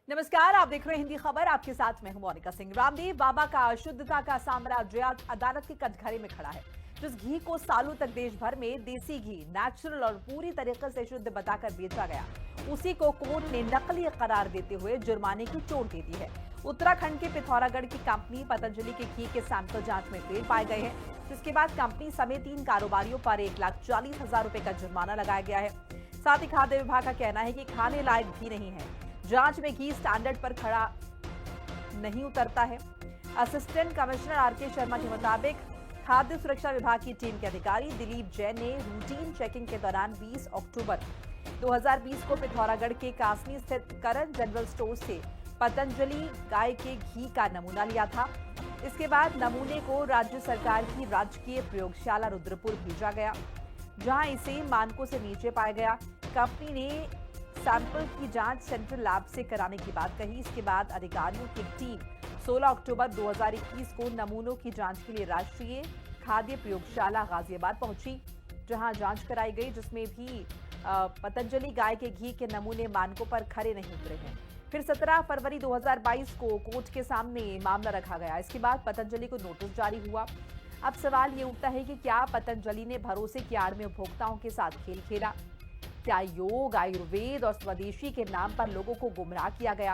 नमस्कार, आप देख रहे हैं हिंदी खबर। आपके साथ मैं हूं मोनिका सिंह। रामदेव बाबा का शुद्धता का साम्राज्य अदालत के कटघरे में खड़ा है। जिस घी को सालों तक देश भर में देसी घी, नेचुरल और पूरी तरीके से शुद्ध बताकर बेचा गया, उसी को कोर्ट ने नकली करार देते हुए जुर्माने की चोट दे दी है। उत्तराखंड के पिथौरागढ़ की कंपनी पतंजलि के घी के सैंपल जांच में फेल पाए गए हैं, जिसके बाद कंपनी समेत 3 कारोबारियों पर 1,40,000 रुपए का जुर्माना लगाया गया है। साथ ही खाद्य विभाग का कहना है कि खाने लायक घी नहीं है। जांच में घी स्टैंडर्ड पर खड़ा नहीं उतरता है। असिस्टेंट कमिश्नर आरके शर्मा के मुताबिक खाद्य सुरक्षा विभाग की टीम के अधिकारी दिलीप जैन ने रूटीन चेकिंग के दौरान 20 अक्टूबर 2020 को पिथौरागढ़ के कासनी स्थित करण जनरल स्टोर से पतंजलि गाय के घी का नमूना लिया था। इसके बाद नमूने को राज्य सरकार की राजकीय प्रयोगशाला रुद्रपुर भेजा गया, जहां इसे मानकों से नीचे पाया गया। कंपनी ने सैंपल की जांच सेंट्रल लैब से कराने की बात कही। इसके बाद अधिकारियों की टीम 16 अक्टूबर 2021 को नमूनों की जांच के लिए राष्ट्रीय खाद्य प्रयोगशाला गाजियाबाद पहुंची, जहां जांच कराई गई, जिसमें भी पतंजलि गाय के घी के नमूने मानकों पर खरे नहीं उतरे हैं। फिर 17 फरवरी 2022 को कोर्ट के सामने मामला रखा गया। इसके बाद पतंजलि को नोटिस जारी हुआ। अब सवाल ये उठता है कि क्या पतंजलि ने भरोसे की आड़ में उपभोक्ताओं के साथ खेल खेला? क्या योग, आयुर्वेद और स्वदेशी के नाम पर लोगों को गुमराह किया गया?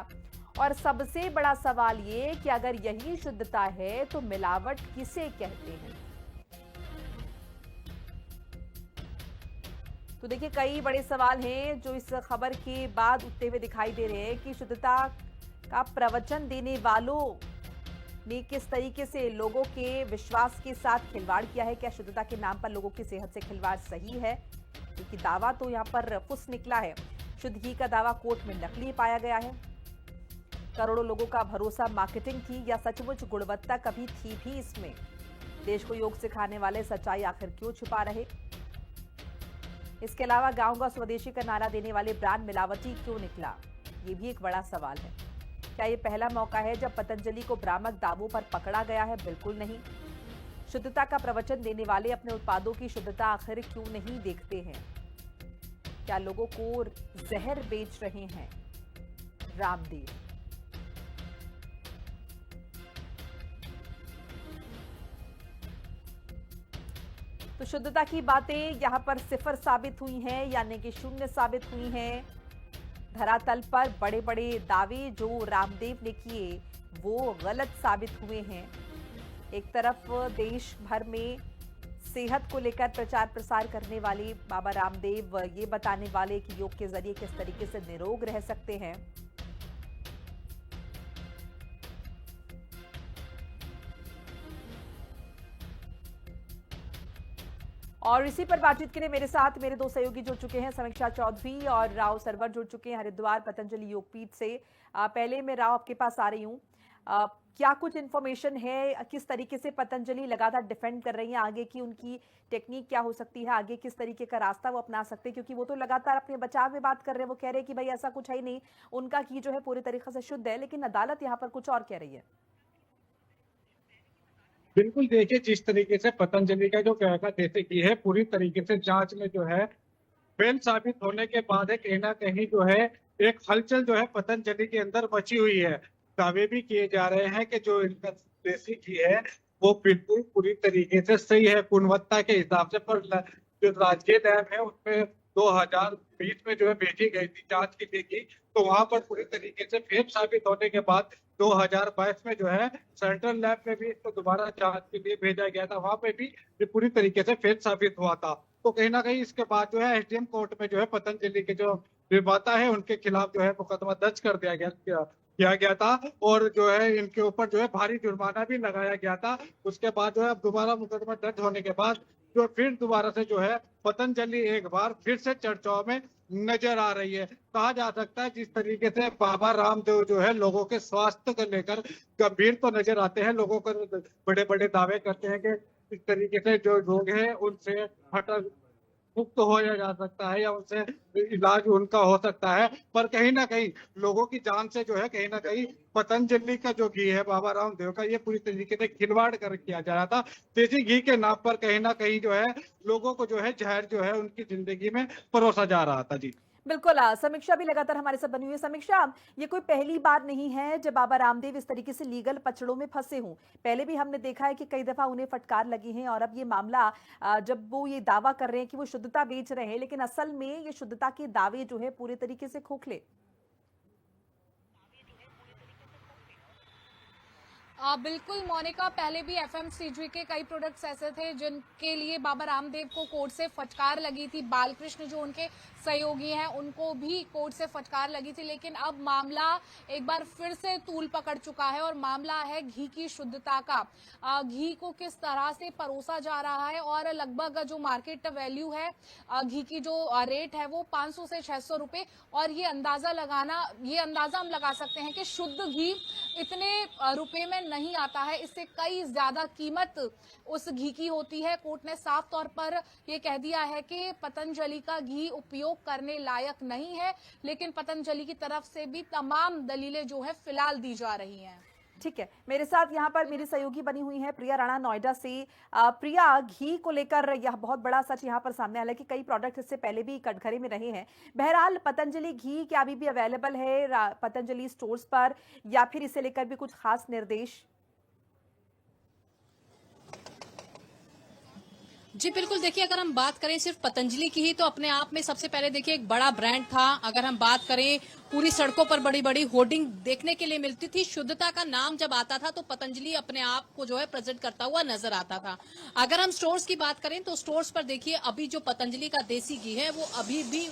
और सबसे बड़ा सवाल ये कि अगर यही शुद्धता है तो मिलावट किसे कहते हैं? तो देखिए, कई बड़े सवाल हैं जो इस खबर के बाद उठते हुए दिखाई दे रहे हैं कि शुद्धता का प्रवचन देने वालों ने किस तरीके से लोगों के विश्वास के साथ खिलवाड़ किया है। क्या शुद्धता के नाम पर लोगों की सेहत से खिलवाड़ सही है? क्योंकि दावा तो यहाँ पर फुस निकला है। शुद्ध घी का दावा कोर्ट में नकली पाया गया है। करोड़ों लोगों का भरोसा मार्केटिंग थी या सचमुच गुणवत्ता कभी थी भी इसमें? देश को योग सिखाने वाले सच्चाई आखिर क्यों छुपा रहे? इसके अलावा गांव का स्वदेशी का नारा देने वाले ब्रांड मिलावटी क्यों निकला? ये भी एक बड़ा सवाल है। क्या ये पहला मौका है जब पतंजलि को भ्रामक दावों पर पकड़ा गया है? बिल्कुल नहीं। शुद्धता का प्रवचन देने वाले अपने उत्पादों की शुद्धता आखिर क्यों नहीं देखते हैं? क्या लोगों को जहर बेच रहे हैं रामदेव? तो शुद्धता की बातें यहां पर सिफर साबित हुई हैं, यानी कि शून्य साबित हुई हैं। धरातल पर बड़े बड़े दावे जो रामदेव ने किए वो गलत साबित हुए हैं। एक तरफ देश भर में सेहत को लेकर प्रचार प्रसार करने वाले बाबा रामदेव ये बताने वाले कि योग के जरिए किस तरीके से निरोग रह सकते हैं। और इसी पर बातचीत के लिए मेरे साथ मेरे दो सहयोगी जुड़ चुके हैं, समीक्षा चौधरी और राव सरवर जुड़ चुके हैं हरिद्वार पतंजलि योगपीठ से। पहले मैं राव आपके पास आ रही हूँ। क्या कुछ इन्फॉर्मेशन है, किस तरीके से पतंजलि लगातार डिफेंड कर रही है, आगे की उनकी टेक्निक क्या हो सकती है, आगे किस तरीके का रास्ता वो अपना सकते हैं? क्योंकि वो तो लगातार अपने बचाव में बात कर रहे हैं। वो कह रहे हैं कि भाई ऐसा कुछ है ही नहीं, उनका घी जो है पूरी तरीके से शुद्ध है, लेकिन अदालत यहाँ पर कुछ और कह रही है। बिल्कुल, देखिए जिस तरीके से पतंजलि का जो कहना जैसे की है पूरी तरीके से जांच में जो है फेल साबित होने के बाद है कहीं ना कहीं जो है एक हलचल जो है पतंजलि के अंदर मची हुई है। दावे भी किए जा रहे हैं कि जो इनका देसी घी है वो बिल्कुल पूरी तरीके से सही है गुणवत्ता के हिसाब से, पर जो राजकीय लैब है उसमें 2020 में जो है भेजी गई थी जांच की थी, तो वहां पर पूरी तरीके से फेल साबित होने के बाद 2022 में जो है सेंट्रल लैब में भी इसको दोबारा जांच के लिए भेजा गया था, वहां पे भी ये पूरी तरीके से फेल साबित हुआ था। तो कहीं ना कहीं इसके बाद जो है एसडीएम कोर्ट में जो है पतंजलि के जो निर्माता है उनके खिलाफ जो है मुकदमा दर्ज कर दिया किया गया था, और जो है इनके ऊपर जो है भारी जुर्माना भी लगाया गया था। उसके बाद जो है अब दोबारा मुकदमा दर्ज होने के बाद जो फिर दोबारा से जो है पतंजलि एक बार फिर से चर्चाओं में नजर आ रही है। कहा जा सकता है जिस तरीके से बाबा रामदेव जो है लोगों के स्वास्थ्य को लेकर गंभीर तो नजर आते हैं, लोगों को बड़े बड़े दावे करते हैं कि इस तरीके से जो रोग है उनसे हटा मुक्त हो जा सकता है या उनसे इलाज उनका हो सकता है, पर कहीं ना कहीं लोगों की जान से जो है कहीं ना कहीं पतंजलि का जो घी है बाबा रामदेव का ये पूरी तरीके से खिलवाड़ कर किया जा रहा था। देसी घी के नाम पर कहीं ना कहीं जो है लोगों को जो है जहर जो है उनकी जिंदगी में परोसा जा रहा था। जी बिल्कुल समीक्षा भी लगातार हमारे साथ बनी हुई है। समीक्षा, ये कोई पहली बार नहीं है जब बाबा रामदेव इस तरीके से लीगल पचड़ों में फंसे हों। पहले भी हमने देखा है कि कई दफा उन्हें फटकार लगी है, और अब ये मामला जब वो ये दावा कर रहे हैं कि वो शुद्धता बेच रहे हैं, लेकिन असल में ये शुद्धता के दावे जो है पूरे तरीके से खोखले। बिल्कुल मोनिका, पहले भी एफएमसीजी के कई प्रोडक्ट्स ऐसे थे जिनके लिए बाबा रामदेव को कोर्ट से फटकार लगी थी। बालकृष्ण जो उनके सहयोगी हैं उनको भी कोर्ट से फटकार लगी थी, लेकिन अब मामला एक बार फिर से तूल पकड़ चुका है और मामला है घी की शुद्धता का। घी को किस तरह से परोसा जा रहा है और लगभग जो मार्केट वैल्यू है घी की जो रेट है वो 500 से 600 रुपए, और ये अंदाजा हम लगा सकते हैं कि शुद्ध घी इतने रुपए में नहीं आता है, इससे कई ज्यादा कीमत उस घी की होती है। कोर्ट ने साफ तौर पर ये कह दिया है कि पतंजलि का घी उपयोग करने लायक नहीं है, लेकिन पतंजलि की तरफ से भी तमाम दलीलें जो है फिलहाल दी जा रही हैं। ठीक है, मेरे साथ यहाँ पर मेरी सहयोगी बनी हुई है प्रिया राणा नोएडा से। प्रिया, घी को लेकर यह बहुत बड़ा सच यहाँ पर सामने आया कि कई प्रोडक्ट इससे पहले भी कटघरे में रहे हैं। बहरहाल पतंजलि घी क्या अभी भी अवेलेबल है पतंजलि स्टोर्स पर, या फिर इसे लेकर भी कुछ खास निर्देश? जी बिल्कुल, देखिए अगर हम बात करें सिर्फ पतंजलि की ही, तो अपने आप में सबसे पहले देखिए एक बड़ा ब्रांड था। अगर हम बात करें, पूरी सड़कों पर बड़ी बड़ी होर्डिंग देखने के लिए मिलती थी। शुद्धता का नाम जब आता था तो पतंजलि अपने आप को जो है प्रेजेंट करता हुआ नजर आता था। अगर हम स्टोर्स की बात करें तो स्टोर्स पर देखिए अभी जो पतंजलि का देसी घी है वो अभी भी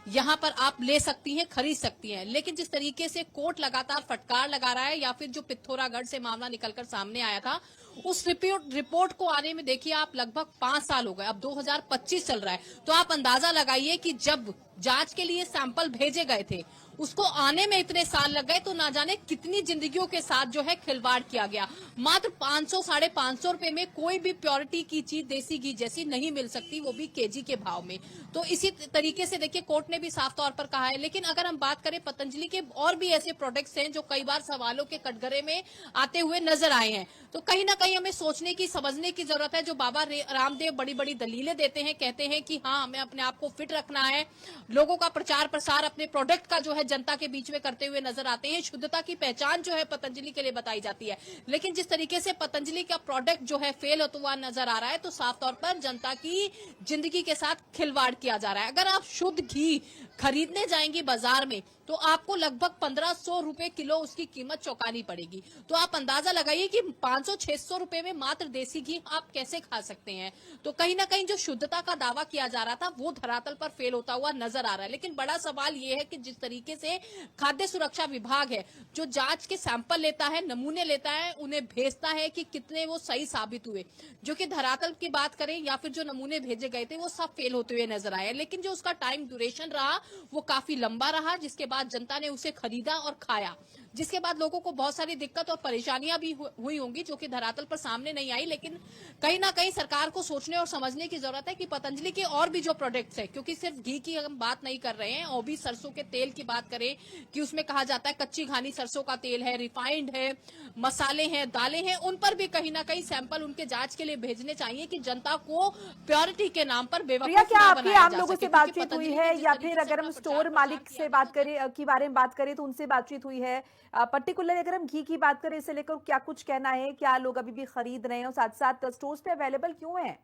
यहाँ पर आप ले सकती हैं, खरीद सकती हैं। लेकिन जिस तरीके से कोर्ट लगातार फटकार लगा रहा है, या फिर जो पिथौरागढ़ से मामला निकलकर सामने आया था, उस रिपोर्ट को आने में देखिए आप लगभग 5 साल हो गए, अब 2025 चल रहा है। तो आप अंदाजा लगाइए कि जब जांच के लिए सैंपल भेजे गए थे उसको आने में इतने साल लग गए, तो ना जाने कितनी जिंदगियों के साथ जो है खिलवाड़ किया गया। मात्र 500 साढ़े 500 रुपए में कोई भी प्योरिटी की चीज देसी घी जैसी नहीं मिल सकती, वो भी केजी के भाव में। तो इसी तरीके से देखिए कोर्ट ने भी साफ तौर पर कहा है। लेकिन अगर हम बात करें पतंजलि के और भी ऐसे प्रोडक्ट्स हैं जो कई बार सवालों के कटघरे में आते हुए नजर आए हैं, तो कहीं ना कहीं हमें सोचने की, समझने की जरूरत है। जो बाबा रामदेव बड़ी बड़ी दलीलें देते हैं, कहते हैं कि हाँ हमें अपने आप को फिट रखना है, लोगों का प्रचार प्रसार अपने प्रोडक्ट का जो है जनता के बीच में करते हुए नजर आते हैं। शुद्धता की पहचान जो है पतंजलि के लिए बताई जाती है, लेकिन जिस तरीके से पतंजलि का प्रोडक्ट जो है फेल होता हुआ नजर आ रहा है, तो साफ तौर पर जनता की जिंदगी के साथ खिलवाड़ किया जा रहा है। अगर आप शुद्ध घी खरीदने जाएंगे बाजार में तो आपको लगभग 1500 रुपए किलो उसकी कीमत चौंकानी पड़ेगी। तो आप अंदाजा लगाइए कि 500-600 रुपए में मात्र देसी घी आप कैसे खा सकते हैं। तो कहीं ना कहीं जो शुद्धता का दावा किया जा रहा था वो धरातल पर फेल होता हुआ नजर आ रहा है। लेकिन बड़ा सवाल ये है कि जिस तरीके से खाद्य सुरक्षा विभाग है जो जांच के सैंपल लेता है, नमूने लेता है, उन्हें भेजता है कि कितने वो सही साबित हुए, जो कि धरातल की बात करें या फिर जो नमूने भेजे गए थे वो सब फेल होते हुए नजर आए। लेकिन जो उसका टाइम ड्यूरेशन रहा वो काफी लंबा रहा, जिसके बाद जनता ने उसे खरीदा और खाया, जिसके बाद लोगों को बहुत सारी दिक्कत और परेशानियां भी हुई होंगी जो कि धरातल पर सामने नहीं आई। लेकिन कहीं ना कहीं सरकार को सोचने और समझने की जरूरत है कि पतंजलि के और भी जो प्रोडक्ट्स है, क्योंकि सिर्फ घी की हम बात नहीं कर रहे हैं, और भी सरसों के तेल की बात करें कि उसमें कहा जाता है कच्ची घानी सरसों का तेल है, रिफाइंड है, मसाले हैं, दालें हैं, उन पर भी कहीं ना कहीं सैंपल उनके जांच के लिए भेजने चाहिए कि जनता को प्योरिटी के नाम पर बेवकूफ क्या ना आपकी बनाया आम जा लोगों सके। से क्योंकि बातचीत हुई पतंजलि है, जिस या तरीके फिर से अगर हम अपना स्टोर प्रचार मालिक प्रसार से किया बात करें के बारे में बात करें तो उनसे बातचीत हुई है? पर्टिकुलर अगर हम घी की बात करें इसे लेकर क्या कुछ कहना है, क्या लोग अभी भी खरीद रहे हैं और साथ साथ स्टोर्स पे अवेलेबल क्यों है?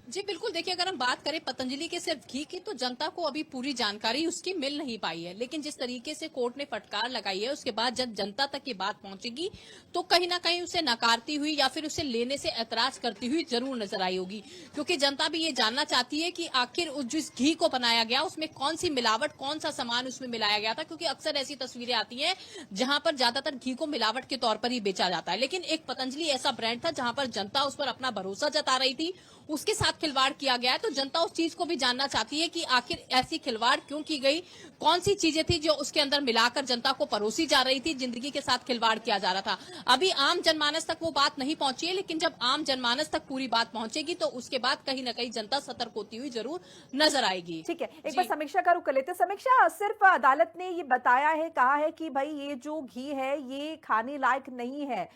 जी बिल्कुल, देखिए अगर हम बात करें पतंजलि के सिर्फ घी की, तो जनता को अभी पूरी जानकारी उसकी मिल नहीं पाई है। लेकिन जिस तरीके से कोर्ट ने फटकार लगाई है उसके बाद जब जनता तक ये बात पहुंचेगी तो कहीं ना कहीं उसे नकारती हुई या फिर उसे लेने से ऐतराज करती हुई जरूर नजर आई होगी, क्योंकि जनता भी ये जानना चाहती है कि आखिर जिस घी को बनाया गया उसमें कौन सी मिलावट, कौन सा सामान उसमें मिलाया गया था। क्योंकि अक्सर ऐसी तस्वीरें आती हैं जहां पर ज्यादातर घी को मिलावट के तौर पर ही बेचा जाता है, लेकिन एक पतंजलि ऐसा ब्रांड था जहां पर जनता उस पर अपना भरोसा जता रही थी, उसके साथ खिलवाड़ किया गया है। तो जनता उस चीज को भी जानना चाहती है कि आखिर ऐसी खिलवाड़ क्यों की गई, कौन सी चीजें थी जो उसके अंदर मिलाकर जनता को परोसी जा रही थी, जिंदगी के साथ खिलवाड़ किया जा रहा था। अभी आम जनमानस तक वो बात नहीं पहुंची है, लेकिन जब आम जनमानस तक पूरी बात पहुंचेगी तो उसके बाद कहीं ना कहीं जनता सतर्क होती हुई जरूर नजर आएगी। ठीक है, एक बार समीक्षा का रुख कर लेते। समीक्षा, सिर्फ अदालत ने ये बताया है, कहा है कि भाई ये जो घी है ये खाने लायक नहीं है,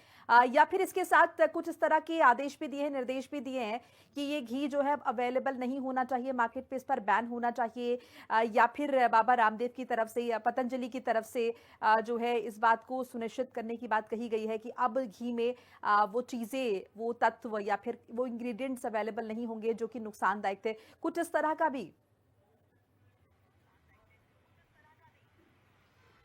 या फिर इसके साथ कुछ इस तरह के आदेश भी दिए हैं, निर्देश भी दिए हैं कि ये घी जो है अवेलेबल नहीं होना चाहिए मार्केट पे, इस पर बैन होना चाहिए, या फिर बाबा रामदेव की तरफ से या पतंजलि की तरफ से जो है इस बात को सुनिश्चित करने की बात कही गई है कि अब घी में वो चीजें, वो तत्व या फिर वो इंग्रेडिएंट्स अवेलेबल नहीं होंगे जो कि नुकसानदायक थे, कुछ इस तरह का भी।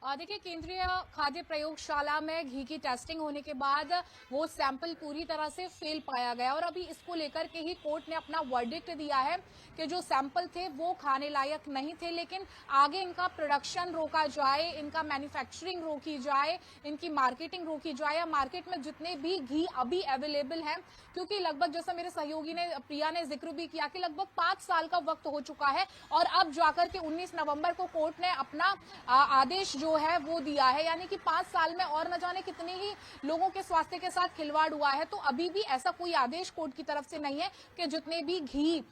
देखिए, केंद्रीय खाद्य प्रयोगशाला में घी की टेस्टिंग होने के बाद वो सैंपल पूरी तरह से फेल पाया गया और अभी इसको लेकर के ही कोर्ट ने अपना वर्डिक्ट दिया है कि जो सैंपल थे वो खाने लायक नहीं थे, लेकिन आगे इनका प्रोडक्शन रोका जाए, इनका मैन्युफैक्चरिंग रोकी जाए, इनकी मार्केटिंग रोकी जाए, या मार्केट में जितने भी घी अभी अवेलेबल हैं, क्योंकि लगभग जैसा मेरे सहयोगी ने प्रिया ने जिक्र भी किया कि लगभग 5 साल का वक्त हो चुका है और अब जाकर के 19 नवंबर को कोर्ट ने अपना आदेश जो है वो दिया है, यानी कि 5 साल में और न जाने कितने ही लोगों के स्वास्थ्य के साथ खिलवाड़ हुआ है। तो अभी भी ऐसा कोई आदेश कोर्ट की तरफ से नहीं है कि जितने भी घी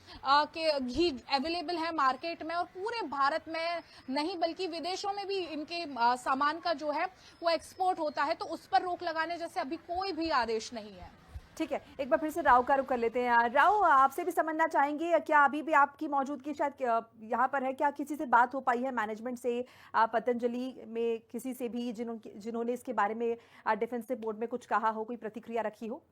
अवेलेबल है मार्केट में और पूरे भारत में नहीं बल्कि विदेशों में भी इनके सामान का जो है वो एक्सपोर्ट होता है, तो उस पर रोक लगाने जैसे अभी कोई भी आदेश नहीं है। ठीक है, एक बार फिर से राव का रुख कर लेते हैं। राव, आपसे भी समझना चाहेंगे, क्या अभी भी आपकी मौजूदगी शायद यहाँ पर है, क्या किसी से बात हो पाई है मैनेजमेंट से, पतंजलि में किसी से भी जिन्होंने इसके बारे में डिफेंसिव बोर्ड में कुछ कहा हो, कोई प्रतिक्रिया रखी हो?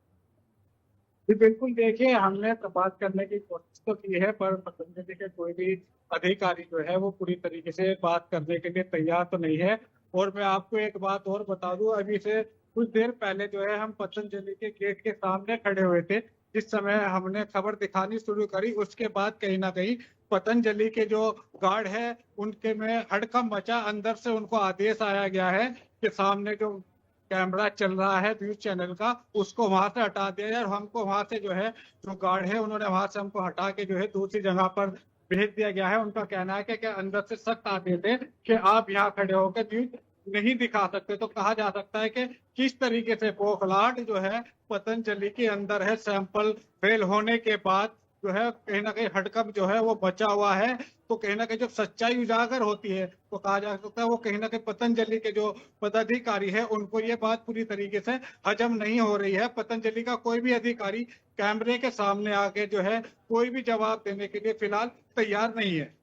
जी बिल्कुल, देखिए हमने तो बात करने की कोशिश तो की है, पर पतंजलि के कोई भी अधिकारी जो है वो पूरी तरीके से बात करने के लिए तैयार तो नहीं है। और मैं आपको एक बात और बता दूं, अभी से कुछ देर पहले जो है हम पतंजलि के गेट के सामने खड़े हुए थे। जिस समय हमने खबर दिखानी शुरू करी उसके बाद कहीं ना कहीं पतंजलि के जो गार्ड है उनके में हड़कंप मचा, अंदर से उनको आदेश आया गया है कि सामने जो कैमरा चल रहा है न्यूज चैनल का उसको वहां से हटा दिया जाए, और हमको वहां से जो है जो गार्ड है उन्होंने वहां से हमको हटा के जो है दूसरी जगह पर भेज दिया गया है। उनका कहना है कि अंदर से सख्त आदेश है कि आप यहाँ खड़े होकर न्यूज नहीं दिखा सकते। तो कहा जा सकता है कि किस तरीके से बौखलाहट जो है पतंजलि के अंदर है, सैंपल फेल होने के बाद जो है कहीं ना कहीं हड़कंप जो है वो बचा हुआ है। तो कहीं ना कहीं जब सच्चाई उजागर होती है तो कहा जा सकता है वो कहीं ना कहीं पतंजलि के जो पदाधिकारी है उनको ये बात पूरी तरीके से हजम नहीं हो रही है। पतंजलि का कोई भी अधिकारी कैमरे के सामने आके जो है कोई भी जवाब देने के लिए फिलहाल तैयार नहीं है।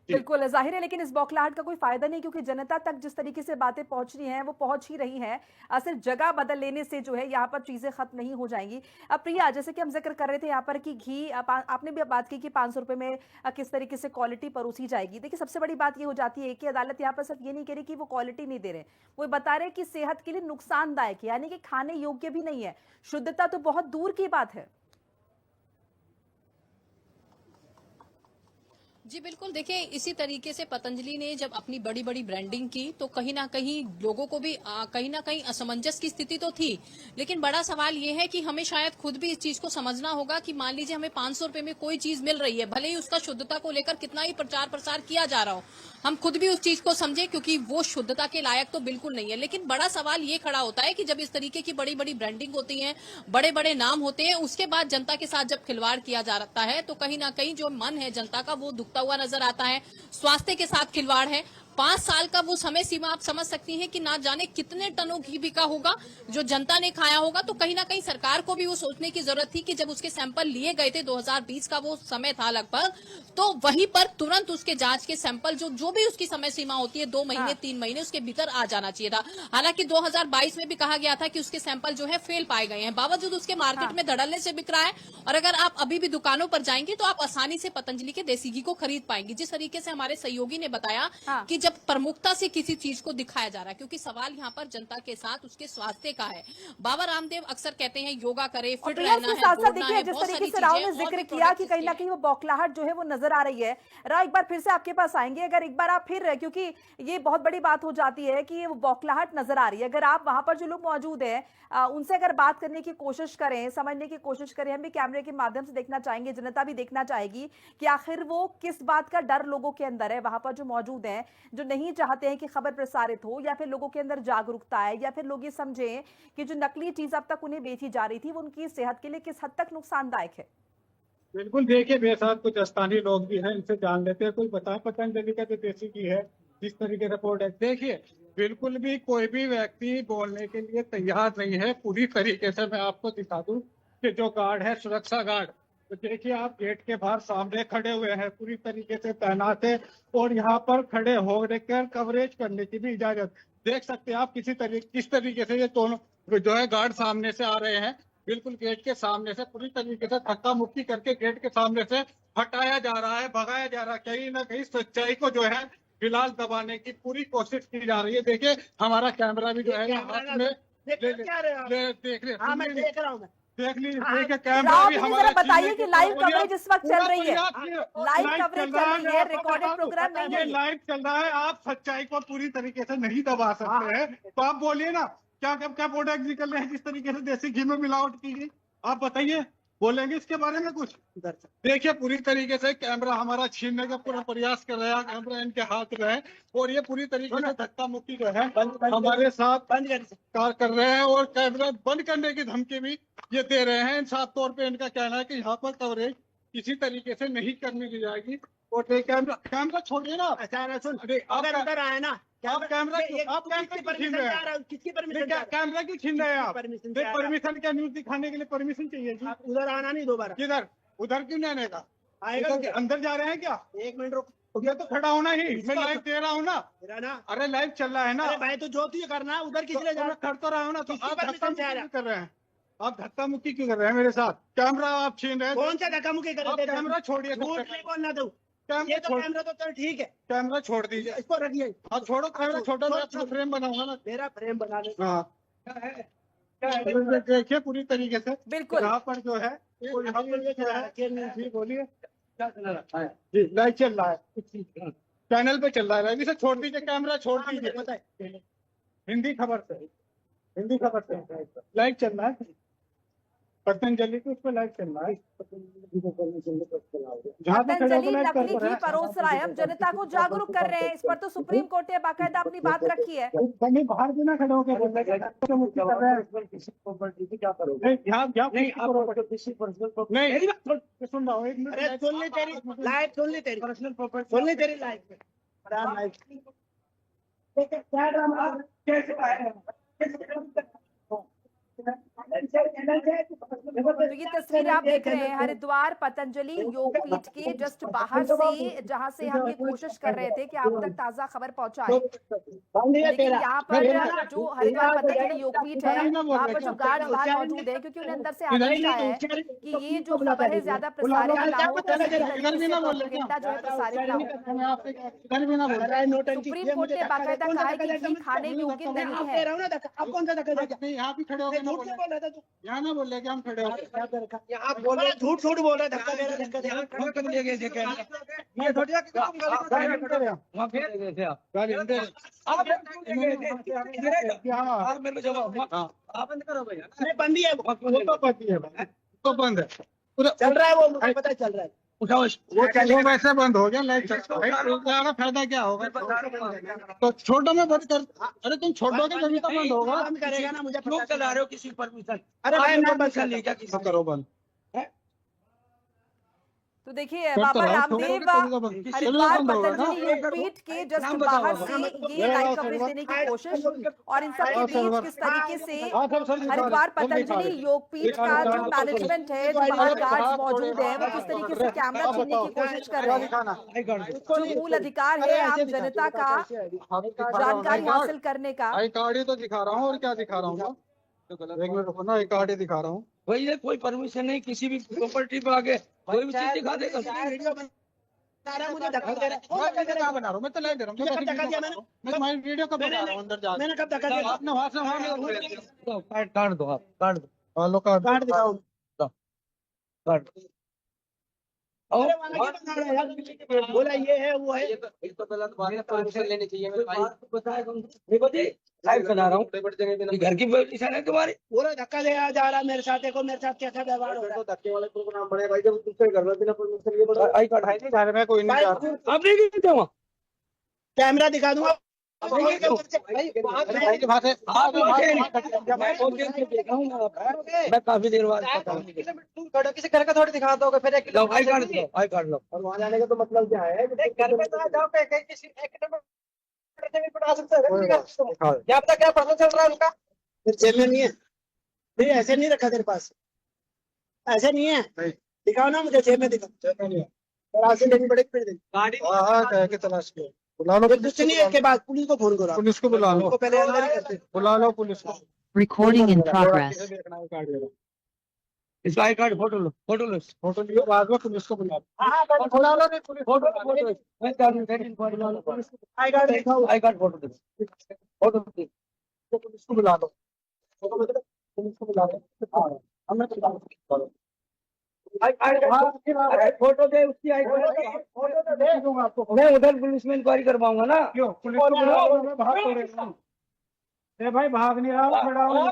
बिल्कुल जाहिर है, लेकिन इस बौखलाहट का कोई फायदा नहीं, क्योंकि जनता तक जिस तरीके से बातें पहुंच रही हैं वो पहुंच ही रही हैं। सिर्फ जगह बदल लेने से जो है यहाँ पर चीजें खत्म नहीं हो जाएंगी। अब प्रिया, जैसे कि हम जिक्र कर रहे थे यहाँ पर कि घी, आपने भी बात की कि 500 रुपए में किस तरीके से क्वालिटी परोसी जाएगी। देखिए, सबसे बड़ी बात ये हो जाती है कि अदालत यहाँ पर सिर्फ ये नहीं कह रही कि वो क्वालिटी नहीं दे रहे, वो बता रहे कि सेहत के लिए नुकसानदायक है, यानी कि खाने योग्य भी नहीं है। शुद्धता तो बहुत दूर की बात है। जी बिल्कुल, देखिए इसी तरीके से पतंजलि ने जब अपनी बड़ी बड़ी ब्रांडिंग की तो कहीं ना कहीं लोगों को भी कहीं ना कहीं असमंजस की स्थिति तो थी, लेकिन बड़ा सवाल ये है कि हमें शायद खुद भी इस चीज को समझना होगा कि मान लीजिए हमें 500 रुपए में कोई चीज मिल रही है, भले ही उसका शुद्धता को लेकर कितना ही प्रचार प्रसार किया जा रहा हो, हम खुद भी उस चीज को समझे क्योंकि वो शुद्धता के लायक तो बिल्कुल नहीं है। लेकिन बड़ा सवाल ये खड़ा होता है कि जब इस तरीके की बड़ी बड़ी ब्रांडिंग होती है, बड़े बड़े नाम होते हैं, उसके बाद जनता के साथ जब खिलवाड़ किया जाता है तो कहीं ना कहीं जो मन है जनता का वो दुखता हुआ नजर आता है। स्वास्थ्य के साथ खिलवाड़ है। 5 साल का वो समय सीमा आप समझ सकती हैं कि ना जाने कितने टनों घी बिका होगा जो जनता ने खाया होगा। तो कहीं ना कहीं सरकार को भी वो सोचने की जरूरत थी कि जब उसके सैंपल लिए गए थे, 2020 का वो समय था लगभग, तो वहीं पर तुरंत उसके जांच के सैंपल जो भी उसकी समय सीमा होती है 2 महीने 3 महीने उसके भीतर आ जाना चाहिए था। हालांकि 2022 में भी कहा गया था कि उसके सैंपल जो है फेल पाए गए हैं, बावजूद उसके मार्केट में धड़ल्ले से बिक रहा है। और अगर आप अभी भी दुकानों पर जाएंगे तो आप आसानी से पतंजलि के देसी घी को खरीद पाएंगे। जिस तरीके से हमारे सहयोगी ने बताया कि जब प्रमुखता से किसी चीज को दिखाया जा रहा है, क्योंकि सवाल यहाँ पर जनता के साथ उसके स्वास्थ्य का है। बाबा रामदेव अक्सर कहते हैं योगा करे, फिट रहना है, दौड़ना है, जिस बहुत तरीके सारी से राव ने चीजें जिक्र किया कि कहीं ना कहीं वो बौखलाहट जो है वो नजर आ रही है। राव, एक बार फिर से आपके पास आएंगे, अगर एक बार आप फिर, क्योंकि ये बहुत बड़ी बात हो जाती है कि वो बौखलाहट नजर आ रही है, अगर आप वहां पर जो लोग मौजूद हैं उनसे अगर बात करने की कोशिश करें, समझने की कोशिश करें, हम भी कैमरे के माध्यम से देखना चाहेंगे, जनता भी देखना चाहेगी कि आखिर वो किस बात का डर लोगों के अंदर है, वहां पर जो मौजूद हैं, जो नहीं चाहते हैं कि खबर प्रसारित हो, या फिर लोगों के अंदर जागरूकता है, या फिर लोग ये समझें कि जो नकली चीज अब तक उन्हें बेची जा रही थी वो उनकी सेहत के लिए किस हद तक नुकसानदायक है। बिल्कुल, देखिए मेरे साथ कुछ स्थानीय लोग भी हैं, इनसे जान लेते हैं। कोई बता पतंजलि का जो देसी घी है जिस तरीके से प्रोडक्ट, देखिए बिल्कुल भी कोई भी व्यक्ति बोलने के लिए तैयार नहीं है। पूरी तरीके से मैं आपको दिखा दूं कि जो गार्ड है, सुरक्षा गार्ड, तो देखिए आप गेट के बाहर सामने खड़े हुए हैं, पूरी तरीके से तैनात है। और यहाँ पर खड़े होकर कवरेज करने की भी इजाजत, देख सकते हैं आप किस तरीके से ये दोनों जो है गार्ड सामने से आ रहे हैं, बिल्कुल गेट के सामने से पूरी तरीके से धक्का मुक्की करके गेट के सामने से हटाया जा रहा है, भगाया जा रहा है। कहीं ना कहीं सच्चाई को जो है फिलहाल दबाने की पूरी कोशिश की जा रही है। देखिए हमारा कैमरा भी जो है हाथ में देख ले, हाँ मैं देख रहा हूँ। देख लीजिए, देखिए कैमरा राव, भी मुझे हमारा जरा बताइए कि लाइव पूरा- कवरेज इस वक्त चल रही है। पूरा लाइव लाइव कवरेज चल रहा चल रही है, मैं आपको रिकॉर्डेड बता दूं, प्रोग्राम नहीं है ये ये। लाइव चल रहा है। आप सच्चाई को पूरी तरीके से नहीं दबा सकते हैं, तो आप बोलिए ना क्या क्या क्या प्रोडक्ट निकल रहे हैं, जिस तरीके से देसी घी में मिलावट की गई, आप बताइए, बोलेंगे इसके बारे में कुछ? देखिए पूरी तरीके से कैमरा हमारा छीनने का पूरा प्रयास कर रहा है, कैमरा इनके हाथ में है और ये पूरी तरीके से धक्का मुक्की जो है हमारे साथ कार कर रहे हैं और कैमरा बंद करने की धमकी भी ये दे रहे हैं। साफ तौर पे इनका कहना है कि यहाँ पर कवरेज किसी तरीके से नहीं करने दी जाएगी। और कैमरा छोड़िए ना, अगर उधर आए ना, आप कैमरा किसकी परमिशन? कैमरा क्यों छीन रहे हैं आप? परमिशन परमिशन क्या, न्यूज दिखाने के लिए परमिशन चाहिए जी। उधर आना नहीं दोबारा। किधर? उधर क्यों नहीं आने का? आएगा इधर अंदर जा रहे हैं क्या? 1 मिनट रुक। ये तो खड़ा होना ही, मैं लाइव दे रहा हूँ ना। मेरा ना, अरे लाइव चल रहा है ना। अरे भाई तो जो तू ये करना है उधर किसी ने तो मैं कर तो रहा हूँ ना, तो किसकी आप परमिशन धक्का से आ मुक्की रहा? क्यों कर रहे हैं? आप धक्का मुक्की क्यों कर रहे हैं मेरे साथ? कैमरा आप छीन रहे हैं। कौन सा धक्का मुक्की कर आप रहे थे? कैमरा छोड़िए, झूठ नहीं बोलना तू। ये तो कैमरा तो चल ठीक है, कैमरा छोड़ दीजिए, इसको रखिए। आप छोड़ो कैमरा, छोड़ो, मैं अपना फ्रेम बनाऊंगा ना। मेरा फ्रेम बना ले। हाँ देखिए पूरी तरीके से बिल्कुल। यहाँ पर जो है जी बोलिए, जी लाइव चल रहा है, चैनल पे चल रहा है लाइव, इसे छोड़ दीजिए, कैमरा छोड़ दीजिए। हिंदी खबर से लाइव चल रहा है, पतंजलि के उस पर लाइव चल रहा है। जहाँ पे खड़े पतंजलि होकर लाइव कर नकली घी परोस रहा है, अब जनता को जागरूक कर रहे हैं। इस पर तो सुप्रीम कोर्ट ने बाकायदा अपनी बात रखी है। कहीं बाहर भी ना खड़े होकर मुक्ति कर रहे हैं। क्या करोगे? नहीं सुन रहा हूँ, एक मिनट। अरे सुन ली तेरी लाइव, सुन ली तेरी पर्सनल प्रॉपर्टी, सुन ली तेरी लाइव में। तो ये तस्वीर आप देख रहे हैं हरिद्वार पतंजलि योगपीठ के जस्ट बाहर से, जहां से हम ये कोशिश कर रहे थे कि आप तक ताजा खबर पहुंचाएं। लेकिन यहाँ पर जो हरिद्वार पतंजलि योगपीठ है, वहाँ पर जो गार्ड बाहर मौजूद है, क्योंकि उन्हें अंदर से आदेश आया है कि ये जो खबर है ज्यादा प्रसारित ना हो, प्रोपेगेंडा जो है प्रसारित ना हो। सुप्रीम कोर्ट ने बाकायदा कहा है कि घी खाने योग्य नहीं है। अब कौन सा धक्का? यहाँ भी खड़े होकर झूठ क्यों बोल रहा था तू? यहाँ ना बोल रहे कि हम खड़े होकर यहाँ बोल रहा, झूठ झूठ बोल रहा है, धक्का दे रहा है, धक्का दे रहा है। नहीं बंदी है वो, तो बंद है पूरा चल रहा है वो, मुझे पता है चल रहा है। वो वैसे बंद हो गया, लाइट का फायदा क्या होगा? तो छोटो में बंद कर, अरे तुम छोड़ोगे जब तो बंद होगा। बंद करेगा ना, मुझे क्यों चला रहे हो किसी परमिशन? अरे भाई मैं बंद कर ले क्या किसी करो बंद। तो देखिए बाबा रामदेव हरिद्वार पतंजलि योगपीठ के जस्ट बाहर से ये लाइव कवरेज देने की कोशिश, और इन सब के बीच किस तरीके से हरिद्वार पतंजलि योगपीठ का जो मैनेजमेंट है, जो बाहर गार्ड्स मौजूद है, वो किस तरीके से कैमरा छीनने की कोशिश कर रहे हैं। जो मूल अधिकार है आम जनता का जानकारी हासिल करने का। आई कार्ड ही तो दिखा रहा हूँ, और क्या दिखा रहा हूँ? एक मिनट रुको ना, आई कार्ड ही दिखा रहा हूँ। भाई ये कोई परमिशन नहीं, किसी भी प्रॉपर्टी पे आगे कोई भी चीज दिखा देगा। वीडियो बना रहा है, मुझे धक्का दे रहा है। मैं क्या बना रहा हूँ? मैं तो लाइव दे रहा हूँ। कब धक्का दिया मैंने? मैं तुम्हारी वीडियो कब बना रहा हूँ अंदर जाकर? मैंने कब धक्का दिया? आपने वहां से वहां काट दो, आप काट दो, हेलो कार्ड दिखाओ। काट दो। अरे वाला क्या बना रहा है यार? बोला ये है वो है। तो गलत बात है, परमिशन लेनी चाहिए। मैं भाई लाइव चला रहा हूँ, घर की परमिशन है तुम्हारी। पूरा धक्का दे जा रहा है मेरे साथ, देखो मेरे साथ कैसा व्यवहार हो रहा है। धक्के वाले प्रोग्राम बड़े भाई, जब दूसरे घर में बिना परमिशन ये बोला आई कार्ड है नहीं जा रहे, मैं कोई नहीं जा रहा। आप नहीं गए वहाँ? कैमरा दिखा दूंगा। आप नहीं गए? भाई के भाषा आप मैं बहुत देर से देखा हूँ ना, मैं काफी देर बाद किसी घर का थोड़ी दिखा दोगे फिर। लो आई कार्ड लो, आई कार्ड लो। और वहाँ जाने का तो मतलब क्या है? घर पे जाओ पे किसी 1 किलोमीटर जमीन पर आ सकता है कोई बात नहीं, दिखाओ। क्या पता क्या पता चल रहा है उनका। फिर जेब में नहीं है, फिर ऐसे नहीं रखा तेरे पास, ऐसे नहीं है, नहीं। दिखाओ ना मुझे, जेब में दिखाओ, चेक नहीं है। और ऐसे लेनी पड़ेगी फिर देंगे। गाड़ी हाँ हाँ, कह के तलाश किया। बुला लो ये पुलिस कुछ नहीं है, के बाद पुलिस को फोन करो, पुलिस को बुला लो, उनको पहले अंदर ही करते। बुला लो पुलिस को। Recording in किसे progress. देखना है कार्ड वगैरह? इसका आई कार्ड फोटो लो, फोटो लो। फोटो लियो, बाद में पुलिस को बुला लो। हाँ हाँ, पहले बुला लो, नहीं पुलिस को फोटो बुला लो। मैं कर दूं, बुला लो पुलिस को। आई कार्ड दिखाओ, आई कार्ड फोटो दे, फोटो दे। तो पुलिस को बुला लो, फोटो मतलब पुलिस को बुला लो। हाँ, हमें तो बुला लो। आई कार्ड अरे फोटो दे उसकी, आई कार्ड फोटो तो दे। दूंगा आपको। मैं उधर पुलिस में इंक्वायरी करवाऊंगा ना। क्यों पुलिस को बुला लो, मैं भाग तो रहा हूँ। ए भाई भाग नहीं रहा हूँ, खड़ा हूँ।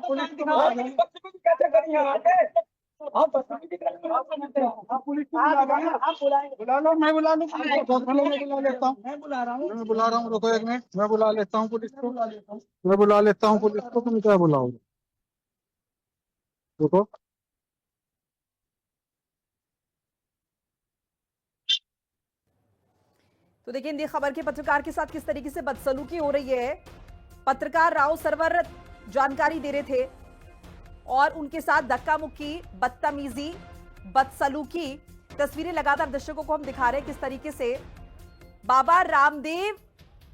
पुलिस को बुला लो। कैसे करेंगे हम आके? हम बदतमीजी करेंगे। आप पुलिस को बुला लो ना। आप बुलाएंगे, बुला लो, मैं बुला लूँ पुलिस को। चलो, मैं बुला लेता हूँ। मैं बुला रहा हूँ। मैं बुला रहा हूँ, रुको एक मिनट, मैं बुला लेता हूँ पुलिस को। मैं बुला लेता हूँ पुलिस को, तुम क्या बुलाओगे? रुको। तो देखिए हिंदी खबर के पत्रकार के साथ किस तरीके से बदसलूकी हो रही है। पत्रकार राव सरवर जानकारी दे रहे थे और उनके साथ धक्का मुक्की, बदतमीजी, बदसलूकी, तस्वीरें लगातार दर्शकों को हम दिखा रहे हैं किस तरीके से बाबा रामदेव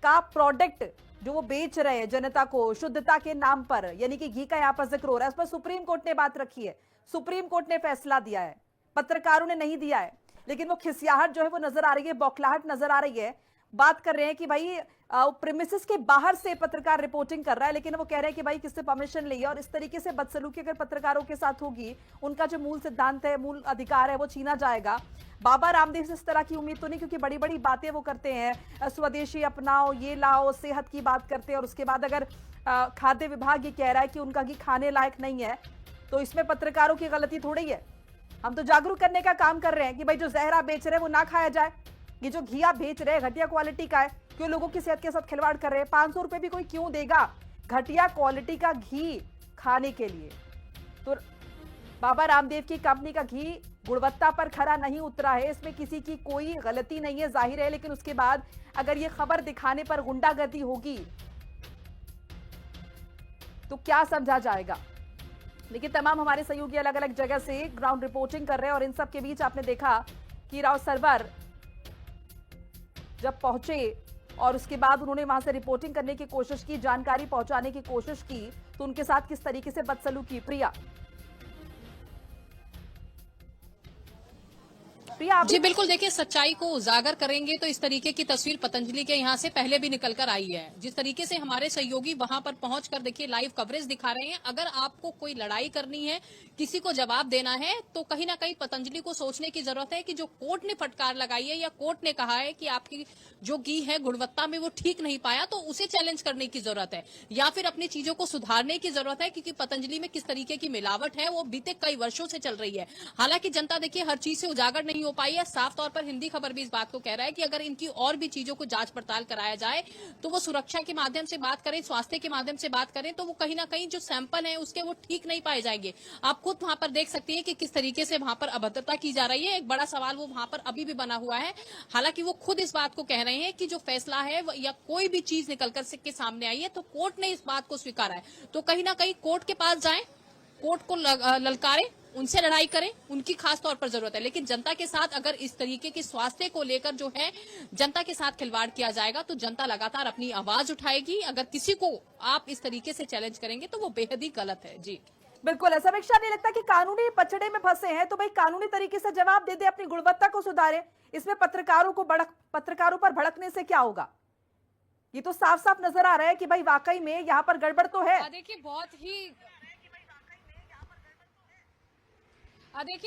का प्रोडक्ट जो वो बेच रहे हैं जनता को शुद्धता के नाम पर, यानी कि घी का यहां पर जिक्र हो रहा है। इस पर सुप्रीम कोर्ट ने बात रखी है, सुप्रीम कोर्ट ने फैसला दिया है, पत्रकारों ने नहीं दिया है, लेकिन वो खिसियाहट जो है वो नजर आ रही है, बौखलाहट नजर आ रही है। बात कर रहे हैं कि भाई प्रीमिसेस के बाहर से पत्रकार रिपोर्टिंग कर रहा है, लेकिन वो कह रहे हैं कि भाई किससे परमिशन ली है। और इस तरीके से बदसलूकी अगर पत्रकारों के साथ होगी, उनका जो मूल सिद्धांत है, मूल अधिकार है, वो छीना जाएगा। बाबा रामदेव से इस तरह की उम्मीद तो नहीं, क्योंकि बड़ी बड़ी बातें वो करते हैं, स्वदेशी अपनाओ, ये लाओ, सेहत की बात करते हैं, और उसके बाद अगर खाद्य विभाग ये कह रहा है कि उनका घी खाने लायक नहीं है, तो इसमें पत्रकारों की गलती थोड़ी है। हम तो जागरूक करने का काम कर रहे हैं कि भाई जो जहर आप बेच रहे हैं वो ना खाया जाए। ये जो घी आप बेच रहे हैं घटिया क्वालिटी का है, क्यों लोगों की सेहत के साथ खिलवाड़ कर रहे हैं? 500 रुपए भी कोई क्यों देगा घटिया क्वालिटी का घी खाने के लिए? तो बाबा रामदेव की कंपनी का घी गुणवत्ता पर खरा नहीं उतरा है, इसमें किसी की कोई गलती नहीं है, जाहिर है। लेकिन उसके बाद अगर ये खबर दिखाने पर गुंडागर्दी होगी तो क्या समझा जाएगा? लेकिन तमाम हमारे सहयोगी अलग अलग जगह से ग्राउंड रिपोर्टिंग कर रहे हैं, और इन सब के बीच आपने देखा कि राव सरवर जब पहुंचे और उसके बाद उन्होंने वहां से रिपोर्टिंग करने की कोशिश की, जानकारी पहुंचाने की कोशिश की, तो उनके साथ किस तरीके से बदसलूकी। प्रिया आप जी बिल्कुल, देखिए सच्चाई को उजागर करेंगे तो इस तरीके की तस्वीर पतंजलि के यहाँ से पहले भी निकल कर आई है। जिस तरीके से हमारे सहयोगी वहां पर पहुंचकर देखिए लाइव कवरेज दिखा रहे हैं। अगर आपको कोई लड़ाई करनी है, किसी को जवाब देना है, तो कहीं ना कहीं पतंजलि को सोचने की जरूरत है कि जो कोर्ट ने फटकार लगाई है या कोर्ट ने कहा है कि आपकी जो घी है गुणवत्ता में वो ठीक नहीं पाया, तो उसे चैलेंज करने की जरूरत है या फिर अपनी चीजों को सुधारने की जरूरत है। क्योंकि पतंजलि में किस तरीके की मिलावट है वो बीते कई वर्षों से चल रही है। हालांकि जनता देखिए हर चीज से उजागर नहीं हो पाई है। साफ तौर पर हिंदी खबर भी इस बात को कह रहा है कि अगर इनकी और भी चीजों को जांच पड़ताल कराया जाए, तो वो सुरक्षा के माध्यम से बात करें, स्वास्थ्य के माध्यम से बात करें, तो वो कहीं ना कहीं जो सैंपल है उसके वो ठीक नहीं पाए जाएंगे। आप खुद वहां पर देख सकती हैं कि किस तरीके से वहां पर अभद्रता की जा रही है। एक बड़ा सवाल वो वहां पर अभी भी बना हुआ है। हालांकि वो खुद इस बात को कह रहे हैं कि जो फैसला है या कोई भी चीज निकलकर के सामने आई है तो कोर्ट ने इस बात को स्वीकारा है। तो कहीं ना कहीं कोर्ट के पास जाएं, कोर्ट को ललकारें, उनसे लड़ाई करें, उनकी खास तौर पर जरूरत है। लेकिन जनता के साथ अगर इस तरीके के स्वास्थ्य को लेकर जो है जनता के साथ खिलवाड़ किया जाएगा तो जनता लगातार अपनी आवाज उठाएगी। अगर किसी को आप इस तरीके से चैलेंज करेंगे तो वो बेहद ही गलत है। जी बिल्कुल, ऐसा समीक्षा नहीं लगता कि कानूनी पचड़े में फंसे हैं तो भाई कानूनी तरीके से जवाब दे दे, अपनी गुणवत्ता को सुधारे। इसमें पत्रकारों पर भड़कने से क्या होगा? ये तो साफ साफ नजर आ रहा है कि भाई वाकई में यहाँ पर गड़बड़ तो है। देखिए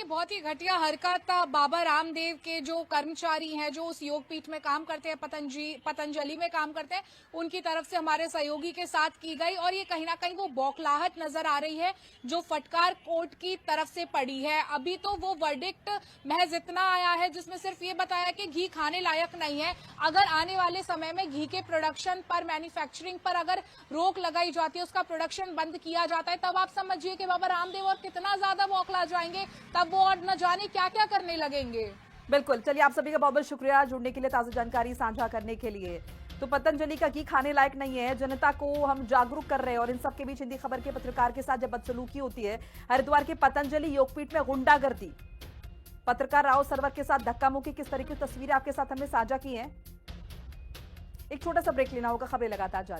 बहुत ही घटिया हरकत बाबा रामदेव के जो कर्मचारी हैं, जो उस योगपीठ में काम करते हैं, पतंजलि में काम करते हैं, उनकी तरफ से हमारे सहयोगी के साथ की गई। और ये कहीं ना कहीं वो बौखलाहट नजर आ रही है जो फटकार कोर्ट की तरफ से पड़ी है। अभी तो वो वर्डिक्ट महज इतना आया है जिसमें सिर्फ ये बताया कि घी खाने लायक नहीं है। अगर आने वाले समय में घी के प्रोडक्शन पर, मैन्युफैक्चरिंग पर अगर रोक लगाई जाती है, उसका प्रोडक्शन बंद किया जाता है, तब आप समझिए कि बाबा रामदेव और कितना ज्यादा बौखला जाएंगे, तब वो और न जाने क्या क्या करने लगेंगे। बिल्कुल, चलिए आप सभी का बहुत बहुत शुक्रिया जुड़ने के लिए, ताज़ा जानकारी साझा करने के लिए। तो पतंजलि का घी खाने लायक नहीं है, जनता को हम जागरूक कर रहे हैं, और इन सबके बीच हिंदी खबर के पत्रकार के साथ जब बदसलूकी होती है। हरिद्वार के पतंजलि योगपीठ में गुंडागर्दी, पत्रकार राव सरवर के साथ धक्का मुक्की, किस तरह की तस्वीरें आपके साथ हमने साझा की हैं। एक छोटा सा ब्रेक लेना होगा, खबरें लगातार जारी।